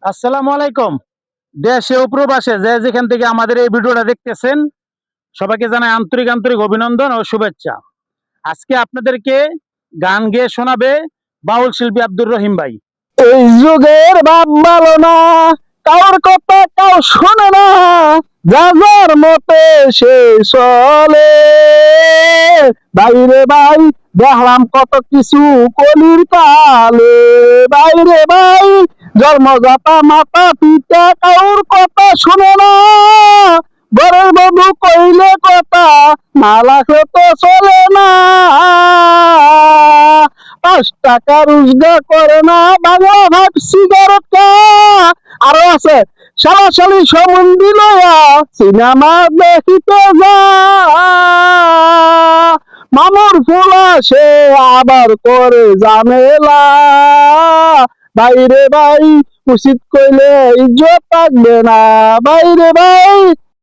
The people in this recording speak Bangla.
আসসালামু আলাইকুম। দেশে ও প্রবাসে যে যেখান থেকে আমাদের এই ভিডিওটা দেখতেছেন, সবাইকে জানাই আন্তরিক আন্তরিক অভিনন্দন ও শুভেচ্ছা। আজকে আপনাদেরকে গান গেয়ে শোনাবে বাউল শিল্পী আব্দুর রহিম ভাই। এই যুগের বাপ ভালো না, কারোর কথা কাউ শোনে না, যা যার মতে সে চলে। বাইরে ভাই দেখলাম কত কিছু কলির কালে, বাইরে ভাই জন্মদাতা মাতা পিতা কাউর কথা শুনে না, বরের বধূ কইলে কথা না লাগলে তো চলে না। 5 টাকা রোজগার করে না, বাংলা ভাব সিগারেট আরো আছে সালাসালি সম্বন্ধী লয়া সিনেমা দেখিতে যা, মামুর ফুলা সে আবার করে ঝামেলা। বাইরে ভাই উচিত কইলে ইজ্জত থাকবে না, বাইরে ভাই